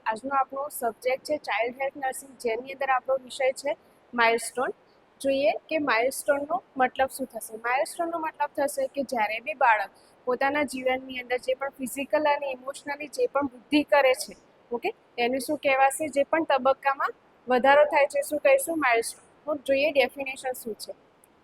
આજનો આપણો સબ્જેક્ટ છે ચાઇલ્ડ હેલ્થ નર્સિંગ, જેની અંદર આપણો વિષય છે માઇલસ્ટોન. જોઈએ કે માઇલસ્ટોનનો મતલબ શું થશે. માઇલસ્ટોનનો મતલબ થશે કે જ્યારે બી બાળક પોતાના જીવનની અંદર જે પણ ફિઝિકલ અને ઇમોશનલી જે પણ વૃદ્ધિ કરે છે, ઓકે, એનું શું કહેવાશે, જે પણ તબક્કામાં વધારો થાય છે શું કહીશું, માઇલસ્ટોન. તો જોઈએ ડેફિનેશન શું છે.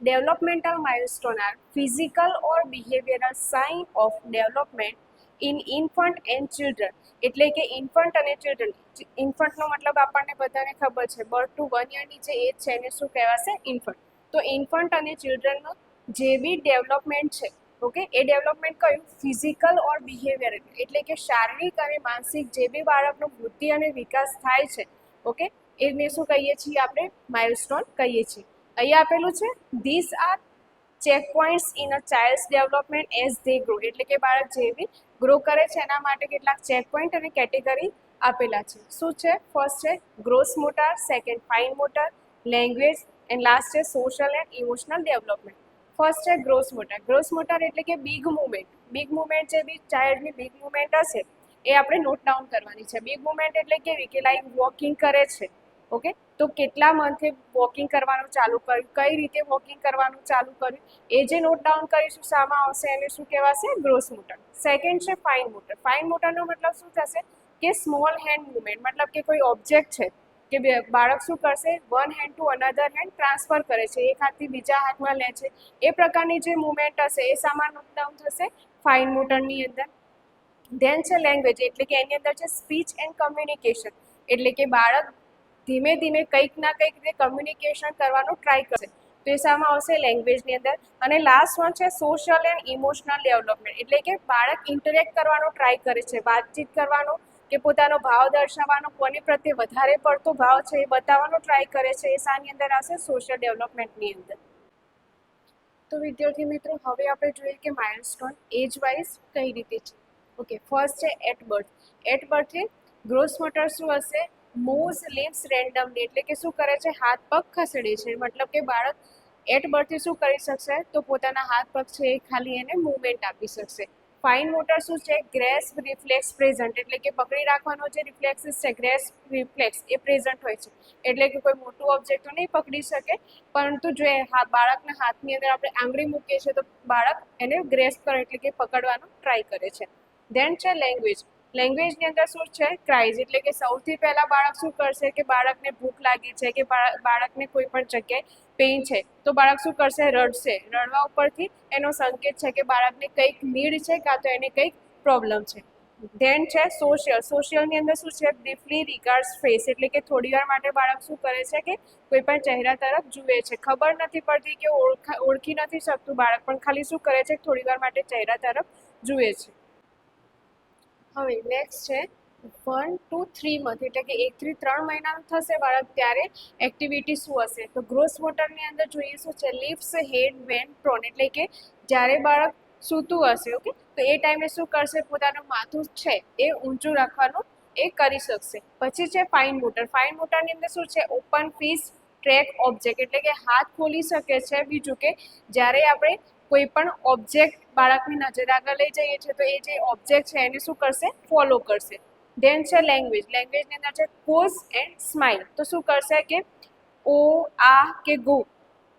Developmental milestone are physical or behavioral sign of development in infant and children. એટલે કે ઇન્ફન્ટ અને ચિલ્ડ્રન. ઇન્ફન્ટનો મતલબ આપણને બધાને ખબર છે, બર્થ ટુ 1 યરની જે એજ છે એને શું કહેવાશે, ઇન્ફન્ટ. તો ઇન્ફન્ટ અને ચિલ્ડ્રનનો જે બી ડેવલપમેન્ટ છે, ઓકે, એ ડેવલપમેન્ટ કયું, ફિઝિકલ ઓર બિહેવિયરલ, એટલે કે શારીરિક અને માનસિક જે બી બાળકનો વૃદ્ધિ અને વિકાસ થાય છે, ઓકે, એને શું કહીએ છીએ આપણે, માઇલસ્ટોન કહીએ છીએ. અહીંયા આપેલું છે, this are check points in a child's development as they grow, એટલે કે બાળક જે બી ગ્રો કરે છે એના માટે કેટલાક ચેક પોઈન્ટ અને કેટેગરી આપેલા છે. શું છે, ફર્સ્ટ છે gross motor, second fine motor, language, and last છે social and emotional development. First છે ગ્રોસ મોટર. ગ્રોસ મોટર એટલે કે બિગ મુવમેન્ટ. બિગ મુવમેન્ટ જે બી ચાઇલ્ડની બિગ મુવમેન્ટ હશે એ આપણે નોટ ડાઉન કરવાની છે. બિગ મુવમેન્ટ એટલે કેવી કે લાઈક વોકિંગ કરે છે, ઓકે, તો કેટલા મંથે વોકિંગ કરવાનું ચાલુ કર્યું, કઈ રીતે વોકિંગ કરવાનું ચાલુ કર્યું, એ જે નોટ ડાઉન કરીશું શામાં આવશે, એને શું કહેવાશે, ગ્રોસ મોટર. સેકન્ડ છે ફાઇન મોટર. ફાઇન મોટરનો મતલબ શું થશે કે સ્મોલ હેન્ડ મુવમેન્ટ, મતલબ કે કોઈ ઓબ્જેક્ટ છે કે બાળક શું કરશે, one hand to another hand transfer કરે છે, એક હાથથી બીજા હાથમાં લે છે, એ પ્રકારની જે મુવમેન્ટ હશે એ શામાં નોટ ડાઉન થશે, ફાઇન મોટરની અંદર. ધેન છે લેંગ્વેજ, એટલે કે એની અંદર છે સ્પીચ એન્ડ કમ્યુનિકેશન, એટલે કે બાળક ધીમે ધીમે કંઈક ના કંઈક રીતે કમ્યુનિકેશન કરવાનો ટ્રાય કરશે, તો એ શામાં આવશે, લેંગ્વેજની અંદર. અને લાસ્ટ વન છે સોશિયલ એન્ડ ઇમોશનલ ડેવલપમેન્ટ, એટલે કે બાળક ઇન્ટરેક્ટ કરવાનો ટ્રાય કરે છે, વાતચીત કરવાનો કે પોતાનો ભાવ દર્શાવવાનો, કોની પ્રત્યે વધારે પડતો ભાવ છે એ બતાવવાનો ટ્રાય કરે છે, એ શાની અંદર આવશે, સોશિયલ ડેવલપમેન્ટની અંદર. તો વિદ્યાર્થી મિત્રો, હવે આપણે જોઈએ કે માઇલસ્ટોન એજ વાઇઝ કઈ રીતે છે. ઓકે, ફર્સ્ટ છે એટ બર્થ. એટ બર્થે ગ્રોસ મોટર શું હશે, મૂવ્સ લિમ્સ રેન્ડમલી, એટલે કે શું કરે છે, હાથ પગ ખસેડે છે, મતલબ કે બાળક એટ બર્થે શું કરી શકશે, તો પોતાના હાથ પગ છે એ ખાલી એને મૂવમેન્ટ આપી શકશે. ફાઇન મોટર શું છે, ગ્રેસ્પ રિફ્લેક્સ પ્રેઝન્ટ, એટલે કે પકડી રાખવાનો જે રિફ્લેક્સિસ છે, ગ્રેસ્પ રિફ્લેક્સ એ પ્રેઝન્ટ હોય છે, એટલે કે કોઈ મોટું ઓબ્જેક્ટ તો નહીં પકડી શકે, પરંતુ જો બાળકના હાથની અંદર આપણે આંગળી મૂકીએ છીએ તો બાળક એને ગ્રેસ્પ કરે, એટલે કે પકડવાનો ટ્રાય કરે છે. ધેન છે લેંગ્વેજ. લેંગ્વેજની અંદર શું છે, ક્રાઇઝ, એટલે કે સૌથી પહેલાં બાળક શું કરશે કે બાળકને ભૂખ લાગી છે કે બાળકને કોઈ પણ જગ્યાએ પેઇન છે તો બાળક શું કરશે, રડશે. રડવા ઉપરથી એનો સંકેત છે કે બાળકને કંઈક નીડ છે કાં તો એને કંઈક પ્રોબ્લેમ છે. ધેન છે સોશિયલ. સોશિયલની અંદર શું છે, બ્રીફલી રિગાર્ડ્સ ફેસ, એટલે કે થોડી વાર માટે બાળક શું કરે છે કે કોઈ પણ ચહેરા તરફ જુએ છે, ખબર નથી પડતી કે ઓળખી નથી શકતું બાળક, પણ ખાલી શું કરે છે, થોડી વાર માટે ચહેરા તરફ જુએ છે. હવે નેક્સ્ટ છે 1 to 3 મંથ, એટલે કે 1 થી 3 મહિનાનું થશે બાળક ત્યારે એક્ટિવિટી શું હશે, તો ગ્રોસ મોટરની અંદર જોઈએ શું છે, લિફ્ટ્સ હેડ વેન પ્રોન, એટલે કે જ્યારે બાળક સૂતું હશે, ઓકે, તો એ ટાઈમે શું કરશે, પોતાનું માથું છે એ ઊંચું રાખવાનું એ કરી શકશે. પછી છે ફાઇન મોટર. ફાઇન મોટરની અંદર શું છે, ઓપન ફિસ્ટ ટ્રેક ઓબ્જેક્ટ, એટલે કે હાથ ખોલી શકે છે. બીજું કે જ્યારે આપણે કોઈ પણ ઓબ્જેક્ટ બાળકની નજર આગળ લઈ જઈએ છીએ તો એ જે ઓબ્જેક્ટ છે એને શું કરશે, ફોલો કરશે. ધેન છે લેંગ્વેજ. લેંગ્વેજની અંદર છે પોઝ એન્ડ સ્માઇલ, તો શું કરશે કે ઓ, આ કે ગો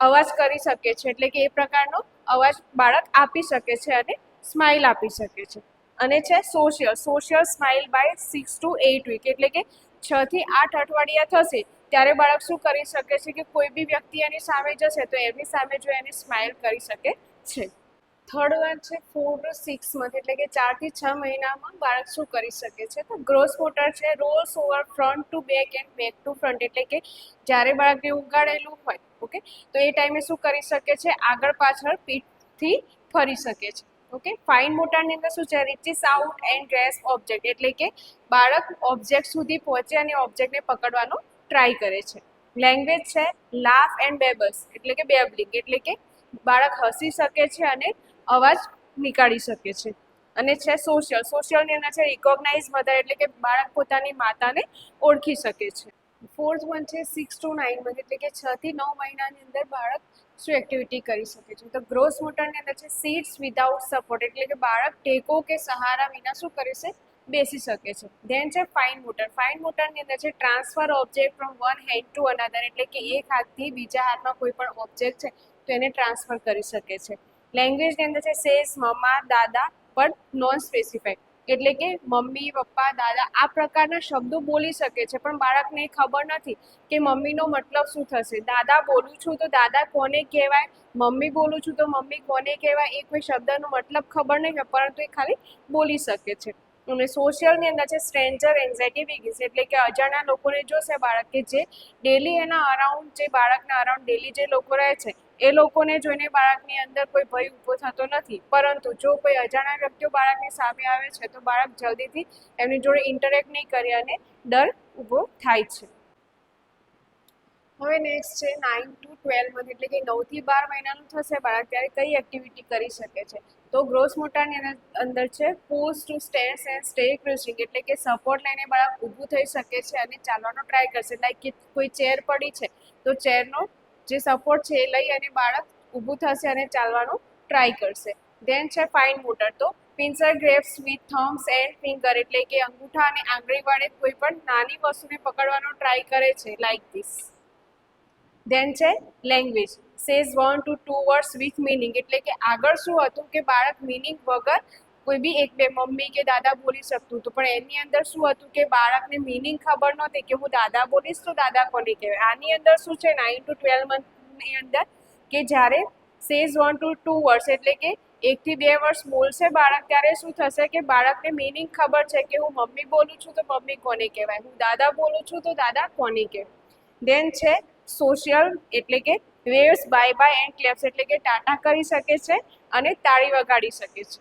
અવાજ કરી શકે છે, એટલે કે એ પ્રકારનો અવાજ બાળક આપી શકે છે અને સ્માઇલ આપી શકે છે. અને છે social. Social smile by 6 to 8 week, એટલે કે 6 થી 8 અઠવાડિયા થશે ત્યારે બાળક શું કરી શકે છે કે કોઈ બી વ્યક્તિ એની સામે જશે તો એમની સામે જો એને સ્માઇલ કરી શકે છે. થર્ડ વન છે 4 to 6 મંથ, એટલે કે 4 થી 6 મહિનામાં બાળક શું કરી શકે છે, તો ગ્રોસ મોટર છે Rolls over front to back and back to front, એટલે કે જ્યારે બાળકને ઉગાડેલું હોય, ઓકે, તો એ ટાઈમે શું કરી શકે છે, આગળ પાછળ પીઠથી ફરી શકે છે. ઓકે, ફાઇન મોટરની અંદર શું છે, રીચીસ આઉટ એન્ડ ગ્રેસ્પ ઓબ્જેક્ટ, એટલે કે બાળક ઓબ્જેક્ટ સુધી પહોંચે અને ઓબ્જેક્ટને પકડવાનો ટ્રાય કરે છે. લેંગ્વેજ છે લાફ એન્ડ બેબલ્સ, એટલે કે બેબલિંગ, એટલે કે બાળક હસી શકે છે અને અવાજ નીકાળી શકે છે. અને છે સોશિયલ. સોશિયલની અંદર છે રિકોગ્નાઇઝ મધર, એટલે કે બાળક પોતાની માતાને ઓળખી શકે છે. ફોર્થ વન છે 6 to 9 મંથ, એટલે કે 6 થી 9 મહિનાની અંદર બાળક શું એક્ટિવિટી કરી શકે છે, તો ગ્રોસ મોટરની અંદર છે સીટ્સ વિધાઉટ સપોર્ટ, એટલે કે બાળક ટેકો કે સહારા વિના શું કરે છે, બેસી શકે છે. ધેન છે ફાઇન મોટર. ફાઇન મોટરની અંદર છે transfer object from one hand to another, એટલે કે એક હાથથી બીજા હાથમાં કોઈ પણ ઓબ્જેક્ટ છે તો એને ટ્રાન્સફર કરી શકે છે. લેંગ્વેજની અંદર છે સેસ, મમ્મા, દાદા, પણ નોન સ્પેસિફાઈડ, એટલે કે મમ્મી, પપ્પા, દાદા આ પ્રકારના શબ્દો બોલી શકે છે, પણ બાળકને ખબર નથી કે મમ્મીનો મતલબ શું થશે. દાદા બોલું છું તો દાદા કોને કહેવાય, મમ્મી બોલું છું તો મમ્મી કોને કહેવાય, એ કોઈ શબ્દનો મતલબ ખબર નહીં હોય, પરંતુ એ ખાલી બોલી શકે છે. અને સોશિયલની અંદર છે સ્ટ્રેન્જર એન્ઝાઇટી બિગિન્સ, એટલે કે અજાણ્યા લોકોને જોશે બાળક કે જે ડેલી એના અરાઉન્ડ, જે બાળકના અરાઉન્ડ ડેલી જે લોકો રહે છે એ લોકોને જોઈને બાળકની અંદર કોઈ ભય ઊભો થતો નથી, પરંતુ જો કોઈ અજાણ્યા વ્યક્તિઓ બાળકની સામે આવે છે તો બાળક જલ્દીથી એમની જોડે ઇન્ટરેક્ટ નહીં કરે અને ડર ઊભો થાય છે. હવે નેક્સ્ટ છે 9 to 12 મંથ, એટલે કે 9 થી 12 મહિનાનું થશે બાળક ત્યારે કઈ એક્ટિવિટી કરી શકે છે. તો ગ્રોસ મોટરની અંદર છે pose to stand and stay cruising, એટલે કે સપોર્ટ લઈને બાળક ઊભું થઈ શકે છે અને ચાલવાનો ટ્રાય કરશે. લાઈક કે કોઈ ચેર પડી છે તો ચેરનો જે સપોર્ટ છે એ લઈ અને બાળક ઊભું થશે અને ચાલવાનો ટ્રાય કરશે. ધેન છે ફાઇન મોટર. તો pincer grasps with thumbs and finger, એટલે કે અંગૂઠા અને આંગળી વડે કોઈ પણ નાની વસ્તુને પકડવાનો ટ્રાય કરે છે, લાઈક ધીસ. ધેન છે language. Says 1 to 2 words with meaning, એટલે કે આગળ શું હતું કે બાળક મિનિંગ વગર કોઈ બી એક બે મમ્મી કે દાદા બોલી શકતું હતું, પણ એની અંદર શું હતું કે બાળકને મિનિંગ ખબર નહોતી કે હું દાદા બોલીશ તો દાદા કોને કહેવાય. આની અંદર શું છે 9 to 12 મંથની અંદર કે જ્યારે સેઝ 1 to 2 વર્ડ્સ, એટલે કે 1 થી 2 વર્ષ બોલશે બાળક, ત્યારે શું થશે કે બાળકને મિનિંગ ખબર છે કે હું મમ્મી બોલું છું તો મમ્મી કોને કહેવાય, હું દાદા બોલું છું તો દાદા કોને કહેવાય. ધેન છે સોશિયલ, એટલે કે waves, bye bye and claps, એટલે કે ટાટા કરી શકે છે અને તાળી વગાડી શકે છે.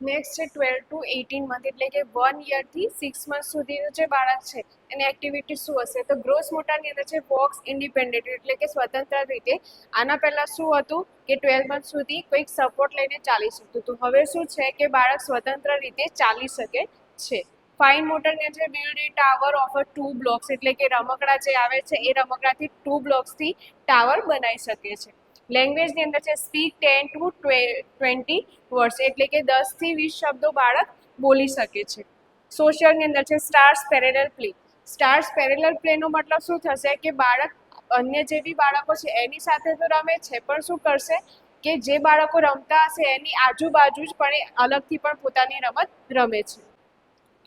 નેક્સ્ટ છે 12 to 18 મંથ, એટલે કે 1 યરથી 6 મંથ સુધીનું જે બાળક છે એની એક્ટિવિટી શું હશે. તો ગ્રોસ મોટરની અંદર છે વોક્સ ઇન્ડિપેન્ડન્ટ, એટલે કે સ્વતંત્ર રીતે. આના પહેલાં શું હતું કે 12 મંથ સુધી કોઈક સપોર્ટ લઈને ચાલી શકતું હતું, હવે શું છે કે બાળક સ્વતંત્ર રીતે ચાલી શકે છે. ફાઇન મોટરને છે build A tower of a 2 blocks, એટલે કે રમકડા જે આવે છે એ રમકડાથી 2 બ્લોક્સથી ટાવર બનાવી શકે છે. લેંગ્વેજની અંદર છે સ્પીક 10 to 20 વર્ડ્સ, એટલે કે 10 થી 20 શબ્દો બાળક બોલી શકે છે. સોશિયલની અંદર છે stars parallel play. Stars parallel પ્લેનો મતલબ શું થશે કે બાળક અન્ય જે બી બાળકો છે એની સાથે તો રમે છે, પણ શું કરશે કે જે બાળકો રમતા હશે એની આજુબાજુ જ પણ એ અલગથી પણ પોતાની રમત રમે છે.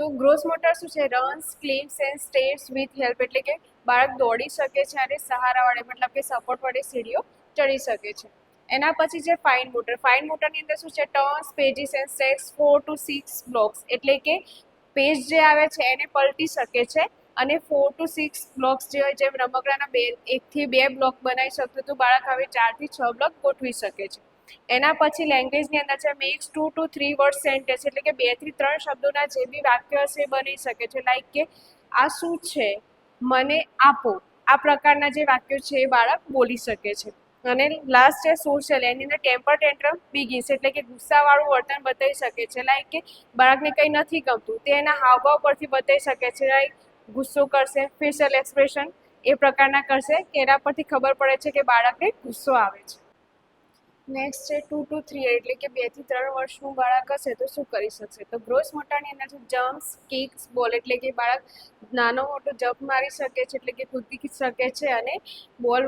તો ગ્રોસ મોટર શું છે runs, climbs and stairs with help, એટલે કે બાળક દોડી શકે છે અને સહારા વડે, મતલબ કે સપોર્ટ વડે સીડીઓ ચડી શકે છે. એના પછી છે ફાઇન મોટર. ફાઇન મોટરની અંદર શું છે turns, pages and stacks 4 to 6 blocks, એટલે કે પેજ જે આવે છે એને પલટી શકે છે અને 4 to 6 બ્લોક્સ જે હોય, જેમ રમકડાના 1 થી 2 બ્લોક બનાવી શકતું હતું બાળક હવે 4 થી 6 બ્લોક ગોઠવી શકે છે. એના પછી લેંગ્વેજની અંદર છે મેક્સ 2 to 3 વર્ડ સેન્ટેન્સ, એટલે કે 2 થી 3 શબ્દોના જે બી વાક્ય હશે એ બની શકે છે. લાઈક કે આ શું છે, મને આપો, આ પ્રકારના જે વાક્યો છે એ બાળક બોલી શકે છે. અને લાસ્ટ છે સોશિયલ. એની અંદર ટેમ્પર ટેન્ટ્રમ બિગિન્સ, એટલે કે ગુસ્સાવાળું વર્તન બતાવી શકે છે. લાઈક કે બાળકને કંઈ નથી ગમતું તે એના હાવભાવ પરથી બતાવી શકે છે. લાઈક ગુસ્સો કરશે, ફેશિયલ એક્સપ્રેશન એ પ્રકારના કરશે કે એના પરથી ખબર પડે છે કે બાળકને ગુસ્સો આવે છે. નેક્સ્ટ છે 2 to 3, એટલે કે 2 થી 3 વર્ષનું બાળક હશે તો શું કરી શકશે. તો ગ્રોસ મોટરની અંદર છે જમ્પ્સ, કિક્સ, બોલ, એટલે કે બાળક નાનો મોટો જમ્પ મારી શકે છે, એટલે કે કૂદી શકે છે અને બોલ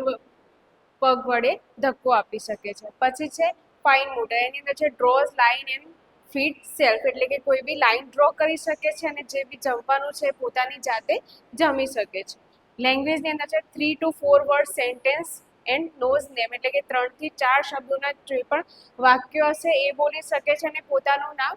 પગ વડે ધક્કો આપી શકે છે. પછી છે ફાઇન મોટર. એની અંદર છે draws, line and fit self, એટલે કે કોઈ બી લાઇન ડ્રો કરી શકે છે અને જે બી જમવાનું છે પોતાની જાતે જમી શકે છે. લેંગ્વેજની અંદર છે 3 to 4 word sentence and knows name, એટલે કે 3 થી 4 શબ્દોના જે પણ વાક્યો હશે એ બોલી શકે છે અને પોતાનું નામ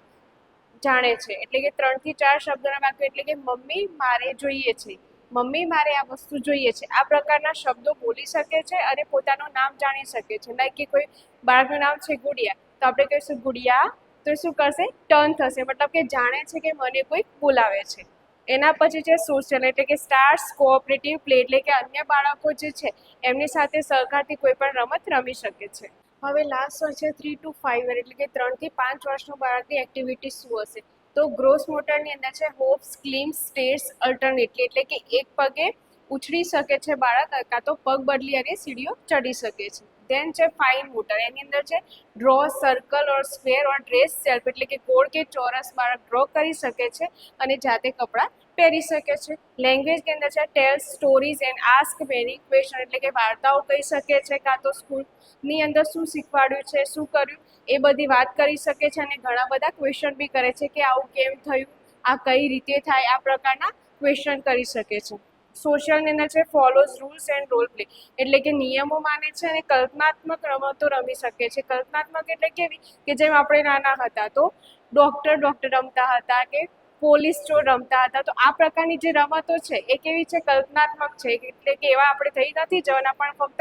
જાણે છે. એટલે કે 3 થી 4 શબ્દોના વાક્યો, એટલે કે મમ્મી મારે જોઈએ છે, મમ્મી મારે આ વસ્તુ જોઈએ છે, આ પ્રકારના શબ્દો બોલી શકે છે અને પોતાનું નામ જાણી શકે છે. લાઈક કે કોઈ બાળકનું નામ છે ગુડિયા, તો આપણે કહીશું ગુડિયા, તો શું કરશે ટર્ન થશે, મતલબ કે જાણે છે કે મને કોઈ બોલાવે છે. એના પછી છે સોશિયલ, એટલે કે સ્ટાર્સ કોઓપરેટિવ પ્લે, એટલે કે અન્ય બાળકો જે છે એમની સાથે સહકારથી કોઈ પણ રમત રમી શકે છે. હવે લાસ્ટ હોય છે 3 to 5 યર, એટલે કે 3 થી 5 વર્ષનું બાળકની એક્ટિવિટી શું હશે. તો ગ્રોસ મોટરની અંદર છે હોપ્સ, ક્લિમ્સ, સ્ટેર્સ અલ્ટરનેટલી, એટલે કે એક પગે ઉછળી શકે છે બાળક, કાં તો પગ બદલી અને સીડીઓ ચડી શકે છે. દેન છે ફાઇન મોટર, એની અંદર છે ડ્રો સર્કલ ઓર સ્ક્વેર ઓર ડ્રેસ સેલ્ફ, એટલે કે ગોળ કે ચોરસ બાળક ડ્રો કરી શકે છે અને જાતે કપડાં પહેરી શકે છે. લેંગ્વેજ કે અંદર છે tell stories and ask many question, એટલે કે વાર્તાઓ કહી શકે છે, કાં તો સ્કૂલની અંદર શું શીખવાડ્યું છે, શું કર્યું એ બધી વાત કરી શકે છે, અને ઘણા બધા ક્વેશ્ચન બી કરે છે કે આવું કેમ થયું, આ કઈ રીતે થાય, આ પ્રકારના ક્વેશ્ચન કરી શકે છે. સોશિયલની અંદર છે follows rules and role play, એટલે કે નિયમો માને છે અને કલ્પનાત્મક રમતો રમી શકે છે. કલ્પનાત્મક એટલે કેવી કે જેમ આપણે નાના હતા તો ડૉક્ટર રમતા હતા કે પોલીસ ચોર રમતા હતા, તો આ પ્રકારની જે રમતો છે એ કેવી છે, કલ્પનાત્મક છે, એટલે કે એવા આપણે થઈ નથી જવાના, પણ ફક્ત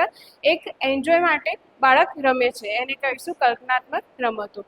એક એન્જોય માટે બાળક રમે છે, એને કહીશું કલ્પનાત્મક રમતો.